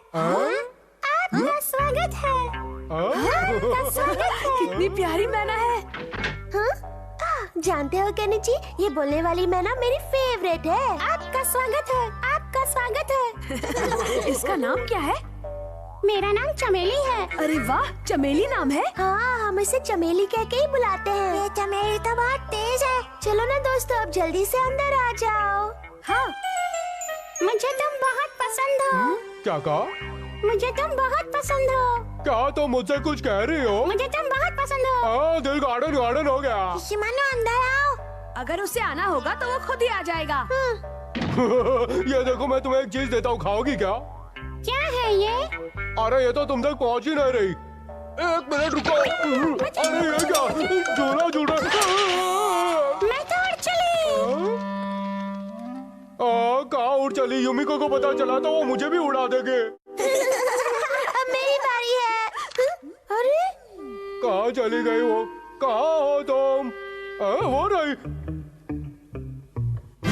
आपका स्वागत है। आपका स्वागत है। कितनी प्यारी मैना है। जानते हो केनिची, ये बोलने वाली मैना मेरी फेवरेट है। आपका स्वागत है। आपका स्वागत है। इसका नाम क्या है? मेरा नाम चमेली है। अरे वाह, चमेली नाम है। हाँ, हम इसे चमेली कह के ही बुलाते हैं। ये चमेली तो बहुत तेज है। चलो ना दोस्तों, अब जल्दी से अंदर आ जाओ। हाँ। मुझे तुम बहुत पसंद हो। क्या कहा? मुझे तुम बहुत पसंद हो। क्या तुम मुझसे कुछ कह रही हो? मुझे तुम बहुत पसंद हो। हाँ, दिल गार्डन गार्डन हो गया। शिशिमानो, अंदर आओ। अगर उसे आना होगा तो वो खुद ही आ जाएगा। ये देखो, मैं तुम्हें एक चीज देता हूँ, खाओगी क्या? क्या है ये? अरे ये तो तुम तक पहुँच ही नहीं रही। एक मिनट रुको। अरे ये क्या? झूला झूला। मैं तो उड़ चली। कहाँ उड़ चली? युमिको को पता चला तो वो मुझे भी उड़ा देंगे। अब मेरी बारी है। अरे कहाँ चली गई वो? कहाँ हो तुम? वो रही।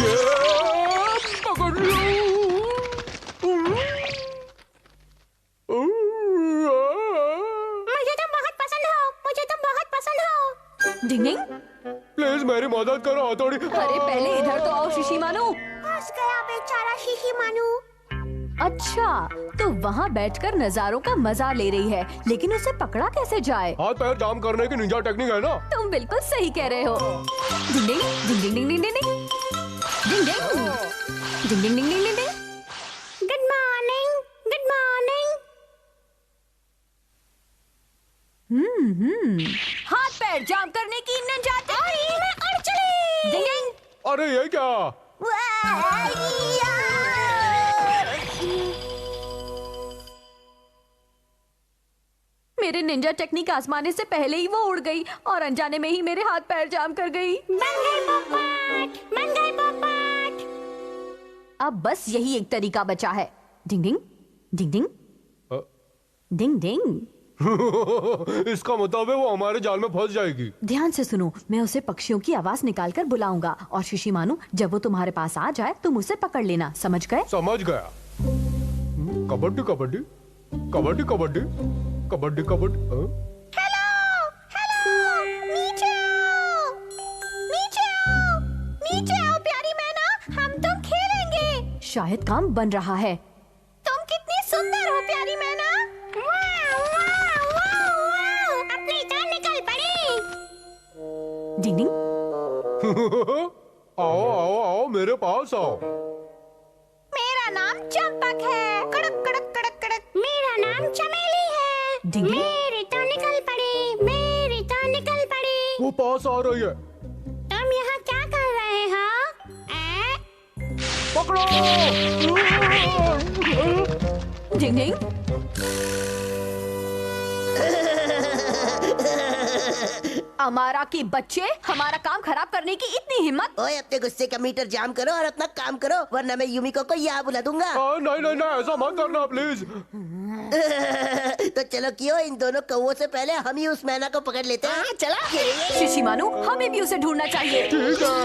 ये पकड़ लो। मुझे तुम बहुत पसंद हो। मुझे तुम बहुत पसंद हो। Ding ding. प्लीज मेरी मदद करो हथौड़ी। अरे पहले इधर तो आओ शिशिमानु। फंस गया बेचारा शिशिमानु। अच्छा, तो वहाँ बैठकर नजारों का मजा ले रही है, लेकिन उसे पकड़ा कैसे जाए? हाथ पैर जाम करने की निंजा टेक्निक है ना? तुम बिल्कुल सही कह रहे हो। Ding ding ding ding ding ding ding ding ding ding ding ding ding ding. Good morning. Good morning. हाथ पैर जाम करने की निंजा टेक्निक। मैं उड़ चली। डिंग डिंग। अरे ये क्या? मेरे निंजा टेक्निक आजमाने से पहले ही वो उड़ गई और अनजाने में ही मेरे हाथ पैर जाम कर गई। बन गई पोपट। बन गई पोपट। अब बस यही एक तरीका बचा है। डिंग डिंग डिंग डिंग डिंग डिंग। इसका मतलब है वो हमारे जाल में फंस जाएगी। ध्यान से सुनो, मैं उसे पक्षियों की आवाज निकाल कर बुलाऊंगा और शिशिमानु, जब वो तुम्हारे पास आ जाए तुम उसे पकड़ लेना, समझ गए? समझ गया। कबड्डी कबड्डी कबड्डी कबड्डी कबड्डी कबड्डी। हेलो। हेलो। नीचे आओ। नीचे आओ। नीचे आओ प्यारी मैना, हम तुम खेलेंगे। शायद काम बन रहा है। तुम कितनी सुंदर हो प्यारी मैना। वाह, वाह, वाह, वाह। अपनी जान निकल पड़ी। डिंग डिंग। आओ आओ आओ, मेरे पास आओ। मेरा नाम चंपक है। कड़क कड़क कड़क कड़क। मेरा नाम चमेली है। डिंग डिंग। मेरी तो निकल पड़ी। मेरी तो निकल पड़ी। वो पास आ रही है। तुम यहाँ क्या कर रहे हो? पकड़ो। डिंग डिंग। अमारा की बच्चे, हमारा काम खराब करने की इतनी हिम्मत। ओए, अपने गुस्से का मीटर जाम करो और अपना काम करो, वरना मैं युमिको को यहाँ बुला दूंगा। नहीं नहीं नहीं, ऐसा मत करना प्लीज। तो चलो क्यों, इन दोनों कौवों से पहले हम ही उस मैना को पकड़ लेते हैं। चला। शिशिमानु, हमें भी उसे ढूंढना चाहिए। ठीक है।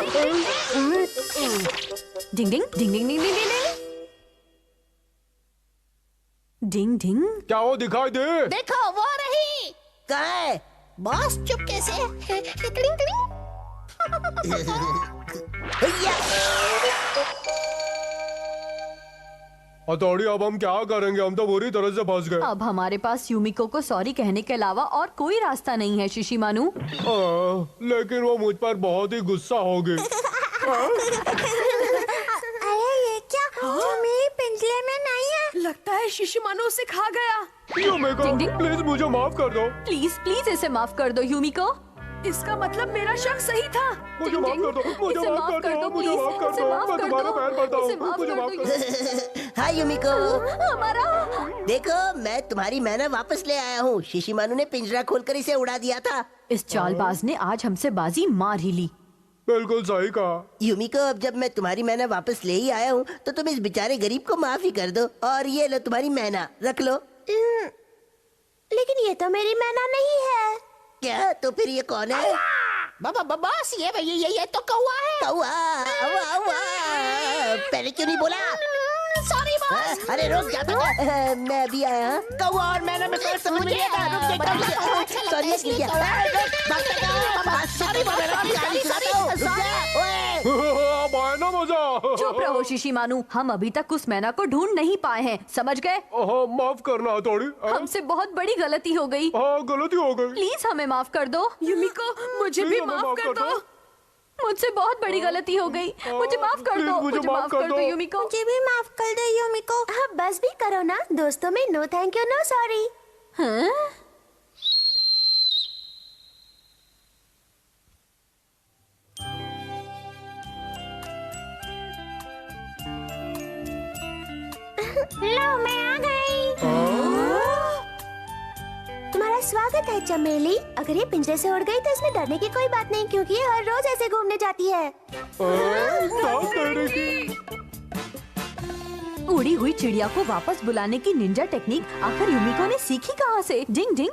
डिंग ding ding ding ding ding ding ding डिंग। क्या वो दिखाई दे? देखो वो रही। कहाँ है? बॉस चुपके से। टिड़िंग टिड़िंग। भैया। हथौड़ी, अब हम क्या करेंगे? हम तो बुरी तरह से फंस गए। अब हमारे पास युमिको को सॉरी कहने के अलावा और कोई रास्ता नहीं है शिशिमानु। लेकिन वो मुझ पर बहुत ही गुस्सा हो गई। अरे ये क्या? चमेली पिंजरे में नहीं है। लगता है शिशिमानु उसे खा गया। युमिको, डिंग डिंग। प्लीज मुझे माफ कर दो। प्लीज प्लीज इसे माफ कर दो युमिको। इसका मतलब मेरा शक सही था। मुझे डिंग माफ डिंग, कर दो। मुझे इसे माफ कर दो। मुझे प्लीज, माफ कर इसे दो। माफ मैं कर तुम्हारे दो, पैर पड़ता इसे हूँ। माफ मुझे कर माफ दो। कर दो। हाय युमिको। हमारा देखो, मैं तुम्हारी मैना वापस ले आया हूँ। शिशिमानु ने पिंजरा खोलकर इसे उड़ा दिया था। इस चालबाज ने आज हमसे बाजी मार ही ली। बिल्कुल सही कहा। युमिको, अब जब मैं तुम्हारी मैना वापस ले ही आया हूँ तो तुम इस बेचारे गरीब को माफ ही कर दो। और ये लो तुम्हारी मैना, रख लो। लेकिन ये तो मेरी मैना नहीं है। क्या? तो फिर ये कौन है? बस ये तो कौवा है। कौवा? वाह वाह, पहले क्यों नहीं बोला? सॉरी अरे रुक जा बेटा, मैं अभी आया। कौवा और मैना में फर्क समझ में नहीं आता। रुक जा, Sorry, रुक जा। अच्छा लगता है इसलिए sorry, कौवा। सॉरी अब आया ना मजा। चुप रहो शिशिमानु, हम अभी तक उस मैना को ढूंढ नहीं पाए हैं, समझ गए? हाँ, माफ करना थोड़ी। हमसे बहुत बड़ी गलती हो गई। हाँ, गलती हो गई। प्लीज हमें माफ कर दो। युमिको, मुझे भी प्लीज हमें माफ कर दो। मुझसे बहुत बड़ी गलती हो गई, मुझे माफ कर दो। प्लीज मुझे माफ कर दो युमिको। मुझे भी माफ कर दो युमिको। हाँ बस भी करो ना, दोस्तों में no thank you no sorry. हाँ? लो मैं आ गई। तुम्हारा स्वागत है चमेली। अगर ये पिंजरे से उड़ गई तो इसमें डरने की कोई बात नहीं, क्योंकि ये हर रोज ऐसे घूमने जाती है। उड़ी हुई चिड़िया को वापस बुलाने की निंजा टेक्निक आखिर युमिको ने सीखी कहाँ से? डिंग डिंग।